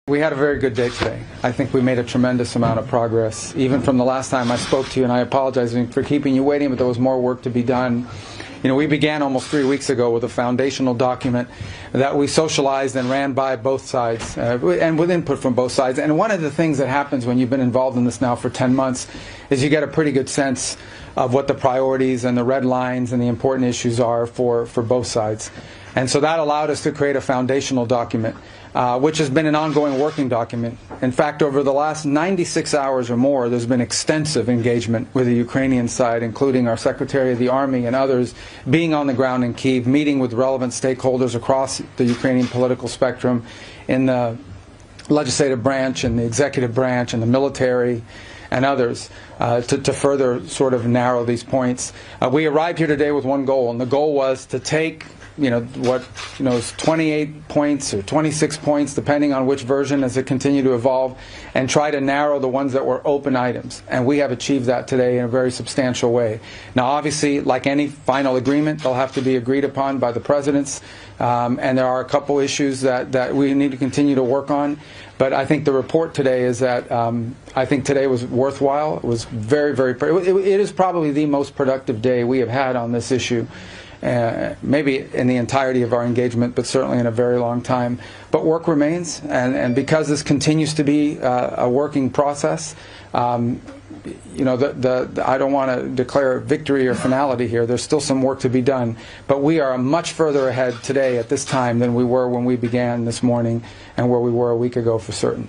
We had a very good day today. I think we made a tremendous amount of progress, even from the last time I spoke to you, and I apologize for keeping you waiting, but there was more work to be done. You know, we began almost 3 weeks ago with a foundational document that we socialized and ran by both sides, and with input from both sides. And one of the things that happens when you've been involved in this now for 10 months is you get a pretty good sense of what the priorities and the red lines and the important issues are for both sides. And so that allowed us to create a foundational document, which has been an ongoing working document. In fact, over the last 96 hours or more, there's been extensive engagement with the Ukrainian side, including our Secretary of the Army and others being on the ground in Kyiv, meeting with relevant stakeholders across the Ukrainian political spectrum in the legislative branch and the executive branch and the military and others to further sort of narrow these points. We arrived here today with one goal, and the goal was to take is 28 points or 26 points, depending on which version as it continued to evolve, and try to narrow the ones that were open items. And we have achieved that today in a very substantial way. Now, obviously, like any final agreement, they'll have to be agreed upon by the presidents, and there are a couple issues that we need to continue to work on. But I think the report today is that I think today was worthwhile. It was very, very. It is probably the most productive day we have had on this issue. Maybe in the entirety of our engagement, but certainly in a very long time. But work remains, and because this continues to be a working process, I don't want to declare victory or finality here. There's still some work to be done, but we are much further ahead today at this time than we were when we began this morning and where we were a week ago for certain.